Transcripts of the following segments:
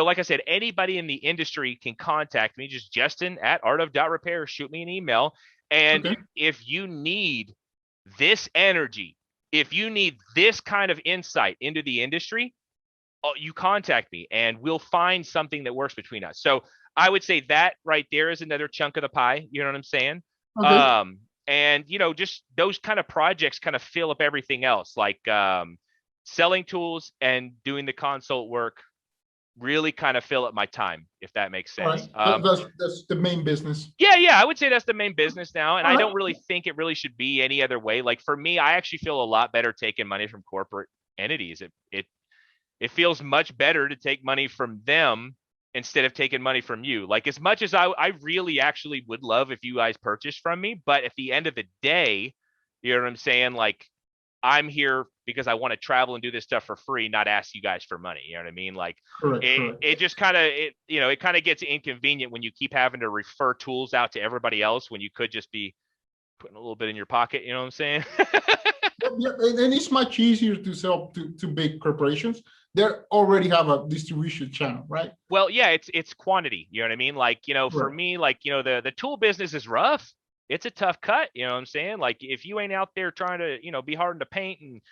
like I said, anybody in the industry can contact me, just Justin@artof.repair, shoot me an email. And Okay. if you need this energy, if you need this kind of insight into the industry, you contact me and we'll find something that works between us. So I would say that right there is another chunk of the pie. You know what I'm saying? Okay. And just those kind of projects kind of fill up everything else, like selling tools and doing the consult work really kind of fill up my time, if that makes All right. sense. That's the main business. Yeah, I would say that's the main business now, and All I right. don't really think it really should be any other way. Like for me, I actually feel a lot better taking money from corporate entities. It feels much better to take money from them instead of taking money from you. Like as much as I really actually would love if you guys purchased from me, but at the end of the day, you know what I'm saying? Like I'm here because I want to travel and do this stuff for free, not ask you guys for money. You know what I mean? Like Correct. it, Correct. it just kind of, it kind of gets inconvenient when you keep having to refer tools out to everybody else when you could just be putting a little bit in your pocket. You know what I'm saying? Yeah, and it's much easier to sell to big corporations. They already have a distribution channel, right? Well, yeah, it's quantity. You know what I mean? Like, for Right. me, like, the tool business is rough. It's a tough cut. You know what I'm saying? Like if you ain't out there trying to, be hard to paint and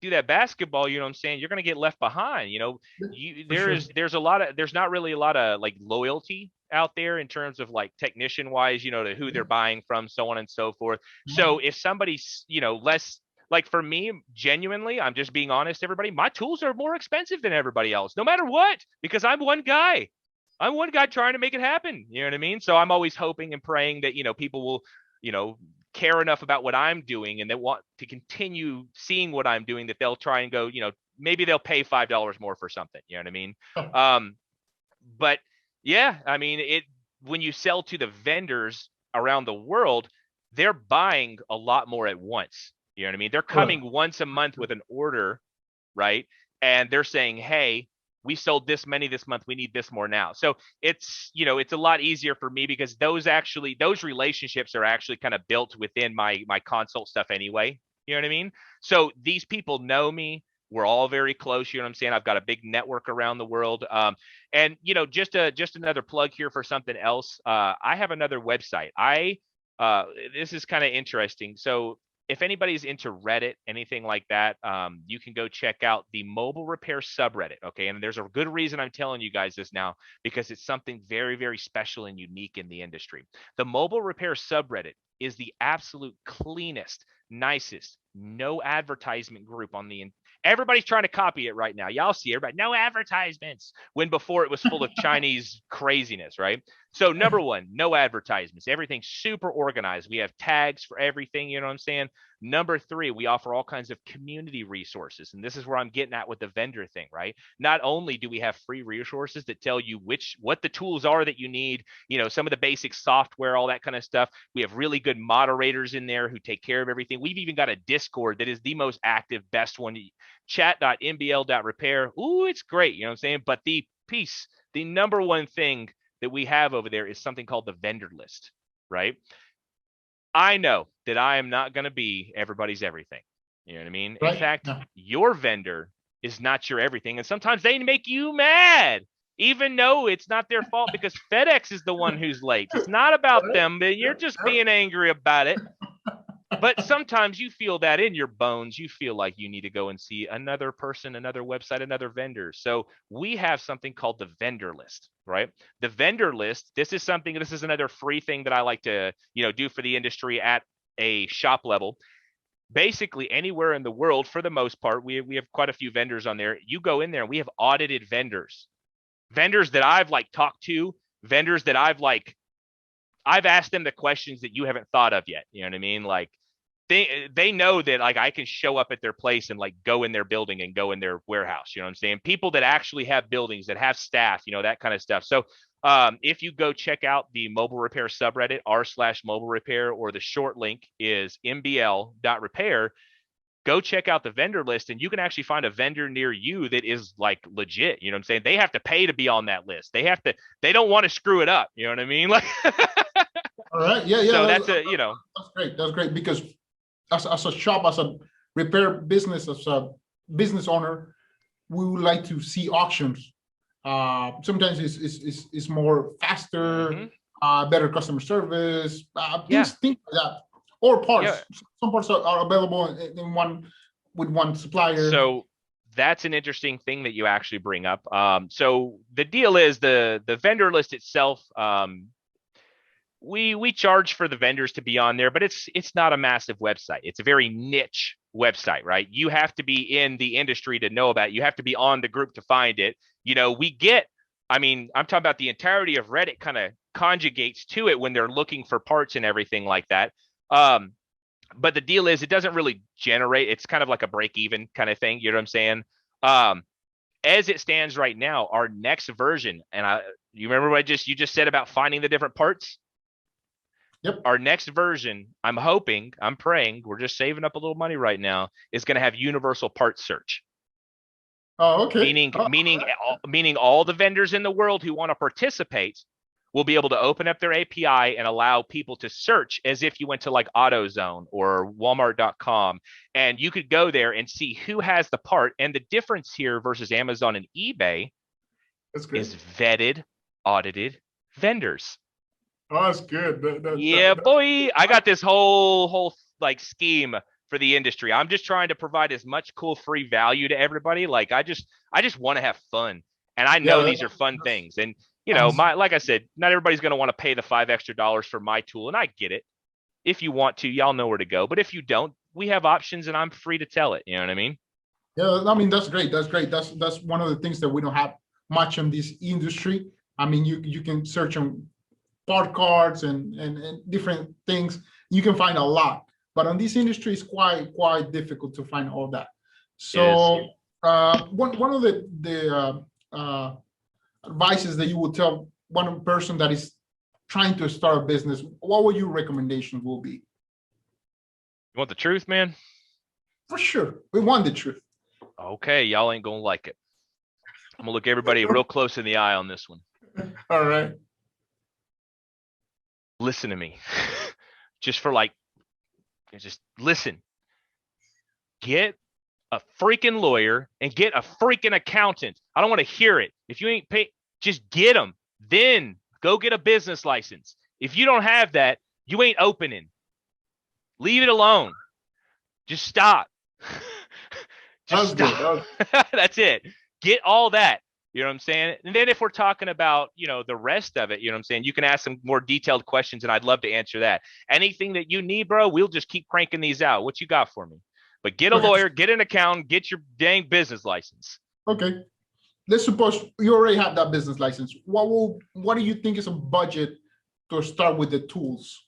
do that basketball, you know what I'm saying? You're going to get left behind. For sure. There's not really a lot of like loyalty out there in terms of like technician wise, to who they're buying from, so on and so forth. So if somebody's, less, like for me, genuinely, I'm just being honest, everybody, my tools are more expensive than everybody else, no matter what, because I'm one guy. I'm one guy trying to make it happen. You know what I mean? So I'm always hoping and praying that, people will, you know, care enough about what I'm doing and they want to continue seeing what I'm doing that they'll try and go, maybe they'll pay $5 more for something. You know what I mean? Oh, Um, but yeah, I mean, when you sell to the vendors around the world, they're buying a lot more at once. You know what I mean? They're correct. coming once a month with an order, right? And they're saying, hey, we sold this many this month, we need this more now. So it's a lot easier for me because those relationships are actually kind of built within my consult stuff anyway. You know what I mean? So these people know me. We're all very close. You know what I'm saying? I've got a big network around the world. And just another plug here for something else. I have another website. This is kind of interesting. So if anybody's into Reddit, anything like that, you can go check out the mobile repair subreddit. Okay. And there's a good reason I'm telling you guys this now, because it's something very, very special and unique in the industry. The mobile repair subreddit is the absolute cleanest, nicest, no advertisement group on the. Everybody's trying to copy it right now. Y'all see everybody, no advertisements, when before it was full of Chinese craziness, right? So number one, no advertisements. Everything's super organized. We have tags for everything. You know what I'm saying? Number three, we offer all kinds of community resources. And this is where I'm getting at with the vendor thing, right? Not only do we have free resources that tell you what the tools are that you need, some of the basic software, all that kind of stuff. We have really good moderators in there who take care of everything. We've even got a Discord that is the most active, best one. Chat.mbl.repair. Ooh, it's great. You know what I'm saying? But the number one thing that we have over there is something called the vendor list, right? I know that I am not going to be everybody's everything. You know what I mean? In Right. fact, Yeah. your vendor is not your everything. And sometimes they make you mad, even though it's not their fault because FedEx is the one who's late. It's not about Right. them, but you're just being angry about it. But sometimes you feel that in your bones. You feel like you need to go and see another person, another website, another vendor. So we have something called the vendor list, right? The vendor list, this is another free thing that I like to, do for the industry at a shop level. Basically anywhere in the world, for the most part, we have quite a few vendors on there. You go in there and we have audited vendors that I've like talked to, vendors that I've asked them the questions that you haven't thought of yet. You know what I mean? Like they know that like I can show up at their place and like go in their building and go in their warehouse. You know what I'm saying? People that actually have buildings, that have staff, that kind of stuff. So if you go check out the mobile repair subreddit, r/mobile repair, or the short link is mbl.repair, go check out the vendor list and you can actually find a vendor near you that is like legit. You know what I'm saying? They have to pay to be on that list. They don't want to screw it up. You know what I mean? Like, All right. Yeah. Yeah. so That's, that's that's great. That's great because as a shop, as a repair business, as a business owner, we would like to see auctions Sometimes it's more faster, better customer service, things like that, or parts. Yeah. Some parts are available in one with one supplier. So that's an interesting thing that you actually bring up. So the deal is the vendor list itself. We charge for the vendors to be on there, but it's not a massive website. It's a very niche website, right? You have to be in the industry to know about it. You have to be on the group to find it. You know, I mean, I'm talking about the entirety of Reddit kind of conjugates to it when they're looking for parts and everything like that. But the deal is it doesn't really generate. It's kind of like a break even kind of thing. You know what I'm saying? As it stands right now, our next version, and you remember what you just said about finding the different parts? Yep. Our next version, I'm praying, we're just saving up a little money right now, is going to have universal parts search. Oh, okay. Meaning all the vendors in the world who want to participate will be able to open up their API and allow people to search as if you went to like AutoZone or Walmart.com, and you could go there and see who has the part. And the difference here versus Amazon and eBay is vetted, audited vendors. Oh, that's good. Boy, I got this whole like scheme for the industry. I'm just trying to provide as much cool free value to everybody. Like I just want to have fun, and I know these are fun things. And you know, like I said, not everybody's going to want to pay the $5 extra for my tool, and I get it. If you want to, y'all know where to go. But if you don't, we have options, and I'm free to tell it. You know what I mean? Yeah, I mean that's great. That's great. That's one of the things that we don't have much in this industry. I mean, you can search on part cards and different things. You can find a lot, but on this industry, it's quite difficult to find all that. So one of the advices that you would tell one person that is trying to start a business, what would your recommendations will be? You want the truth, man? For sure, we want the truth. Okay, y'all ain't gonna like it. I'm gonna look everybody real close in the eye on this one. All right. Listen to me. Just listen. Get a freaking lawyer and get a freaking accountant. I don't want to hear it. If you ain't pay, just get them. Then go get a business license. If you don't have that, you ain't opening. Leave it alone. Just stop. Just stop. That's it. Get all that. You know what I'm saying? And then if we're talking about, you know, the rest of it, you know what I'm saying? You can ask some more detailed questions and I'd love to answer that. Anything that you need, bro, we'll just keep cranking these out. What you got for me? But get a lawyer, get an accountant, get your dang business license. Okay. Let's suppose you already have that business license. What do you think is a budget to start with the tools?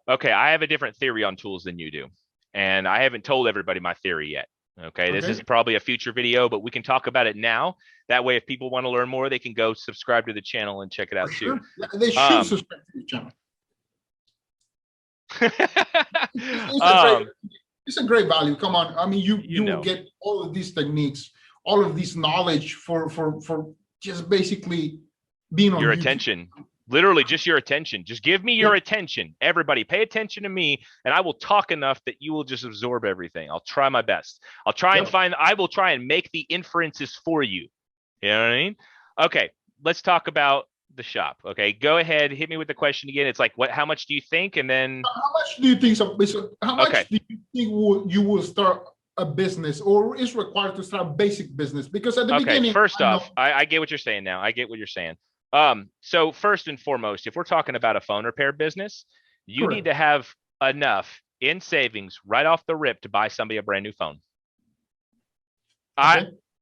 Okay, I have a different theory on tools than you do. And I haven't told everybody my theory yet. Okay, this is probably a future video, but we can talk about it now. That way, if people want to learn more, they can go subscribe to the channel and check it out too. They should subscribe to the channel. It's a great value. Come on. I mean, you will get all of these techniques, all of this knowledge for just basically being on your YouTube. Attention. Literally just your attention. Just give me your attention. Everybody pay attention to me and I will talk enough that you will just absorb everything. I'll try my best. I'll try and I will try and make the inferences for you. You know what I mean? Okay, let's talk about the shop. Okay, go ahead, hit me with the question again. It's like, how much do you think? And then how much do you think how much do you think you will start a business, or is required to start a basic business? Because at the beginning, first off, I get what you're saying now. I get what you're saying. So first and foremost, if we're talking about a phone repair business, you need to have enough in savings right off the rip to buy somebody a brand new phone.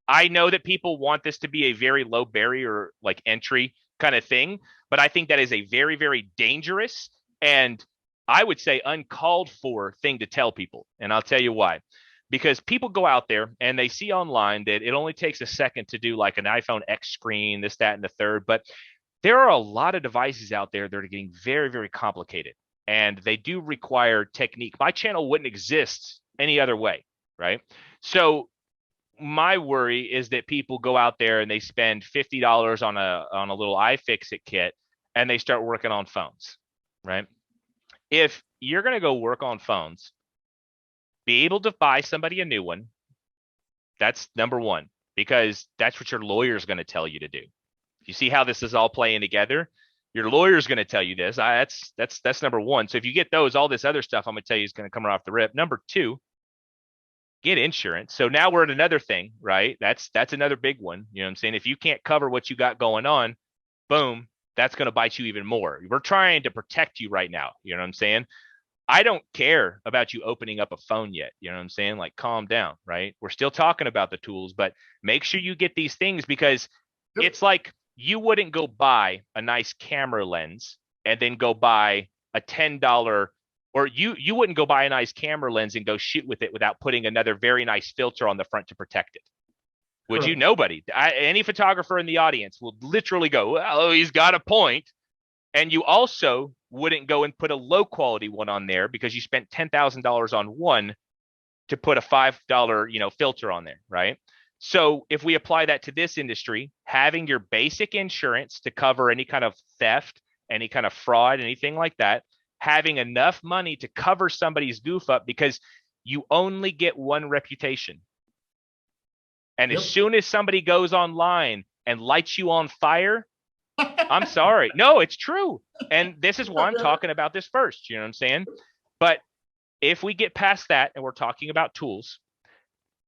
I know that people want this to be a very low barrier, like entry kind of thing, but I think that is a very, very dangerous and I would say uncalled for thing to tell people. And I'll tell you why. Because people go out there and they see online that it only takes a second to do like an iPhone X screen, this, that, and the third. But there are a lot of devices out there that are getting very, very complicated. And they do require technique. My channel wouldn't exist any other way, right? So my worry is that people go out there and they spend $50 on a little iFixit kit and they start working on phones, right? If you're going to go work on phones, be able to buy somebody a new one. That's number one. because that's what your lawyer is going to tell you to do. You see how this is all playing together? Your lawyer's going to tell you this. That's number one. So if you get those, all this other stuff I'm going to tell you is going to come right off the rip. Number two, get insurance. So now we're at another thing, right? That's another big one. You know what I'm saying? If you can't cover what you got going on, boom, that's going to bite you even more. We're trying to protect you right now. You know what I'm saying? I don't care about you opening up a phone yet. You know what I'm saying? Like, calm down, right? We're still talking about the tools, but make sure you get these things, because it's like you wouldn't go buy a nice camera lens and then go buy a $10, or you wouldn't go buy a nice camera lens and go shoot with it without putting another very nice filter on the front to protect it. Would you? Nobody. Any photographer in the audience will literally go, well, he's got a point. And you also wouldn't go and put a low quality one on there because you spent $10,000 on one to put a $5, filter on there, right? So if we apply that to this industry, having your basic insurance to cover any kind of theft, any kind of fraud, anything like that, having enough money to cover somebody's goof up, because you only get one reputation. And as soon as somebody goes online and lights you on fire, I'm sorry. No, it's true. And this is why I'm talking about this first. You know what I'm saying? But if we get past that and we're talking about tools,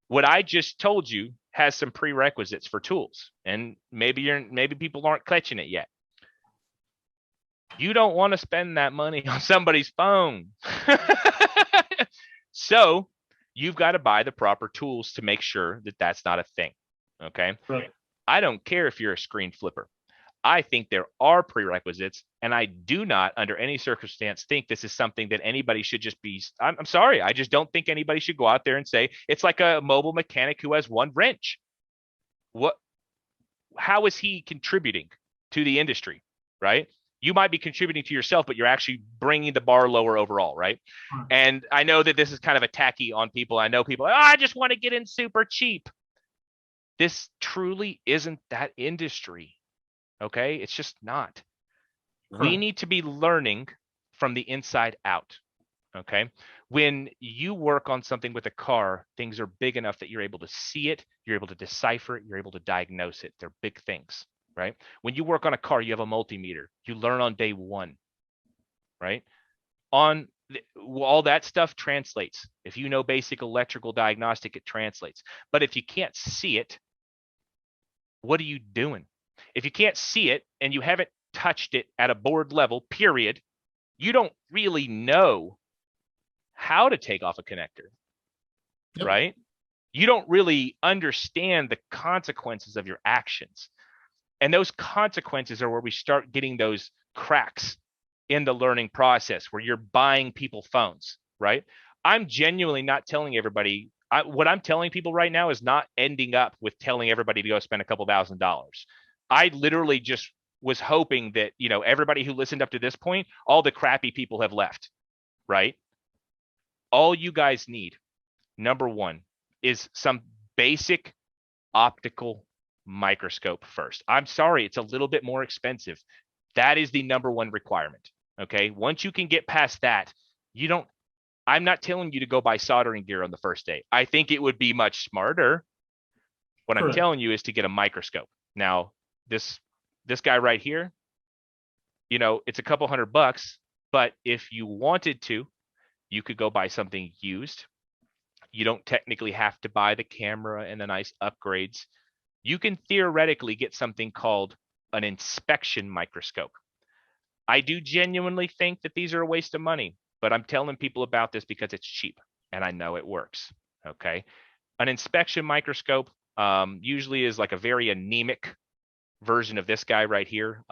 what I just told you has some prerequisites for tools. And maybe people aren't catching it yet. You don't want to spend that money on somebody's phone. So you've got to buy the proper tools to make sure that that's not a thing. Okay. Right. I don't care if you're a screen flipper. I think there are prerequisites, and I do not, under any circumstance, think this is something that anybody should just be. I'm sorry. I just don't think anybody should go out there and say it's like a mobile mechanic who has one wrench. How is he contributing to the industry, right? You might be contributing to yourself, but you're actually bringing the bar lower overall, right? And I know that this is kind of a tacky on people. I know people, I just want to get in super cheap. This truly isn't that industry. Okay, it's just not. We need to be learning from the inside out. Okay, when you work on something with a car, things are big enough that you're able to see it, you're able to decipher it, you're able to diagnose it. They're big things, right? When you work on a car, you have a multimeter. You learn on day one, right? All that stuff translates. If you know basic electrical diagnostic, it translates. But if you can't see it, what are you doing? If you can't see it and you haven't touched it at a board level, period, you don't really know how to take off a connector, right? You don't really understand the consequences of your actions. And those consequences are where we start getting those cracks in the learning process, where you're buying people phones, right? I'm genuinely not telling everybody. What I'm telling people right now is not ending up with telling everybody to go spend a couple $1,000s. I literally just was hoping that, everybody who listened up to this point, all the crappy people have left, right? All you guys need, number one, is some basic optical microscope first. I'm sorry, it's a little bit more expensive. That is the number one requirement. Okay. Once you can get past that, I'm not telling you to go buy soldering gear on the first day. I think it would be much smarter. What I'm telling you is to get a microscope. Now, this guy right here, it's a couple $100, but if you wanted to, you could go buy something used. You don't technically have to buy the camera and the nice upgrades. You can theoretically get something called an inspection microscope. I do genuinely think that these are a waste of money, but I'm telling people about this because it's cheap and I know it works. Okay. An inspection microscope usually is like a very anemic version of this guy right here.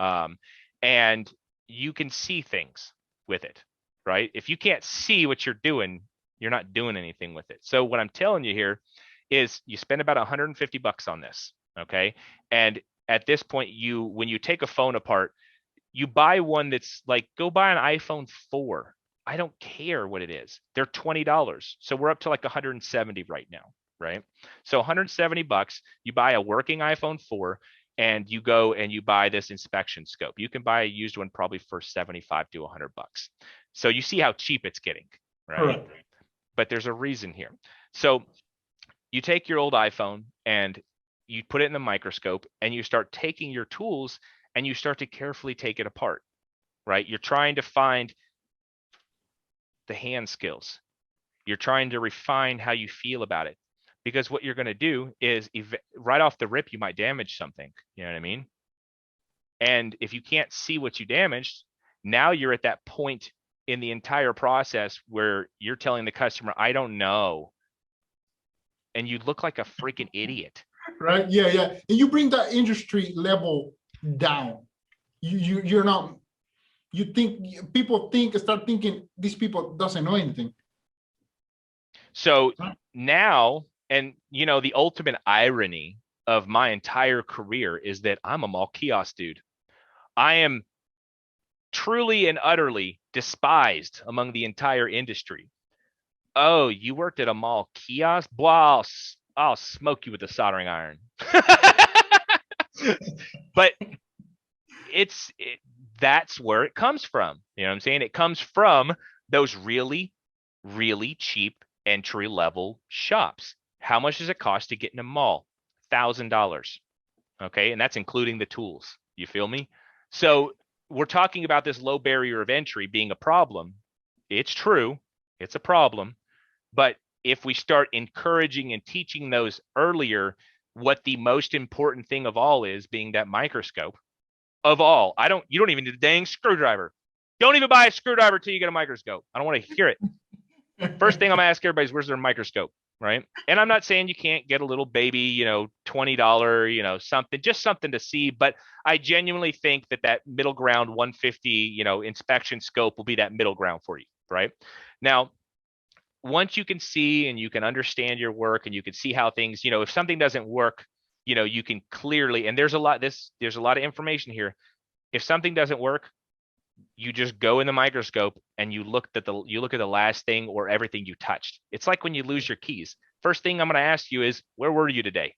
And you can see things with it, right? If you can't see what you're doing, you're not doing anything with it. So what I'm telling you here is you spend about $150 on this. Okay. And at this point, when you take a phone apart, you buy one that's like, go buy an iPhone 4. I don't care what it is. They're $20. So we're up to like 170 right now, right? So $170, you buy a working iPhone 4 and you go and you buy this inspection scope. You can buy a used one probably for 75 to $100. So you see how cheap it's getting, right? But there's a reason here. So you take your old iPhone and you put it in the microscope and you start taking your tools and you start to carefully take it apart, right? You're trying to find the hand skills. You're trying to refine how you feel about it, because what you're going to do is right off the rip, you might damage something. You know what I mean? And if you can't see what you damaged, now you're at that point in the entire process where you're telling the customer, I don't know. And you look like a freaking idiot. Right? Yeah, yeah. And you bring that industry level down. You're not, you think, people start thinking these people doesn't know anything. So now, and the ultimate irony of my entire career is that I'm a mall kiosk dude. I am truly and utterly despised among the entire industry. Oh, you worked at a mall kiosk? Well, I'll smoke you with a soldering iron. But that's where it comes from. You know what I'm saying? It comes from those really, really cheap entry level shops. How much does it cost to get in a mall? $1,000. Okay. And that's including the tools. You feel me? So we're talking about this low barrier of entry being a problem. It's true. It's a problem. But if we start encouraging and teaching those earlier, what the most important thing of all is, being that microscope of all, you don't even need a dang screwdriver. Don't even buy a screwdriver till you get a microscope. I don't want to hear it. First thing I'm gonna ask everybody is, where's their microscope, right? And I'm not saying you can't get a little baby, $20, something, just something to see. But I genuinely think that middle ground 150, inspection scope will be that middle ground for you, right? Now, once you can see and you can understand your work and you can see how things, if something doesn't work, you can clearly, and there's a lot of information here. If something doesn't work, you just go in the microscope and you look at the last thing or everything you touched. It's like when you lose your keys. First thing I'm going to ask you is, where were you today?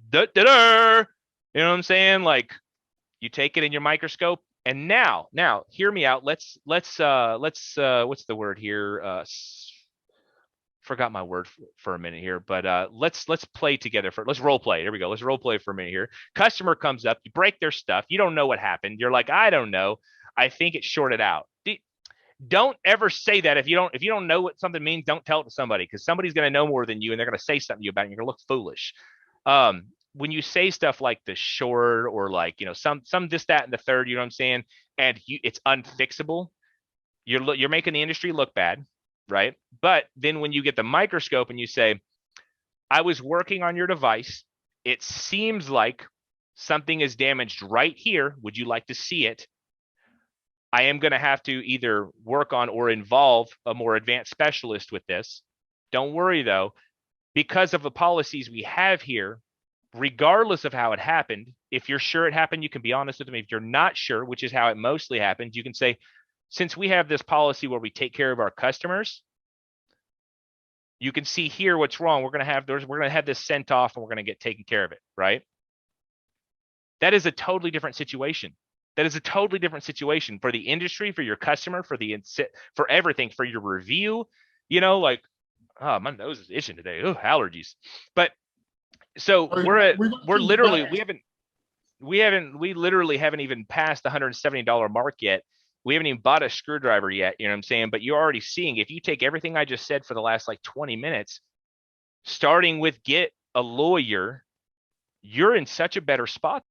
Da-da-da! You know what I'm saying? Like, you take it in your microscope, and now hear me out. Let's what's the word here? Forgot my word for a minute here, but let's play together. Let's role play. Here we go. Let's role play for a minute here. Customer comes up, you break their stuff. You don't know what happened. You're like, I don't know. I think it's shorted out. Don't ever say that. If you don't know what something means, don't tell it to somebody, because somebody's going to know more than you, and they're going to say something to you about it, and you're going to look foolish. When you say stuff like the short, or like, some this, that, and the third, you know what I'm saying, and it's unfixable, you're making the industry look bad, right? But then when you get the microscope and you say, I was working on your device, it seems like something is damaged right here. Would you like to see it? I am going to have to either work on or involve a more advanced specialist with this. Don't worry though, because of the policies we have here, regardless of how it happened, if you're sure it happened, you can be honest with them. If you're not sure, which is how it mostly happens, you can say, since we have this policy where we take care of our customers, you can see here what's wrong. We're going to have this sent off and we're going to get taken care of it, right? That is a totally different situation. That is a totally different situation for the industry, for your customer, for everything, for your review. Like, oh, my nose is itching today. Oh, allergies. But so we literally haven't even passed the $170 mark yet. We haven't even bought a screwdriver yet. You know what I'm saying? But you're already seeing, if you take everything I just said for the last like 20 minutes, starting with get a lawyer, you're in such a better spot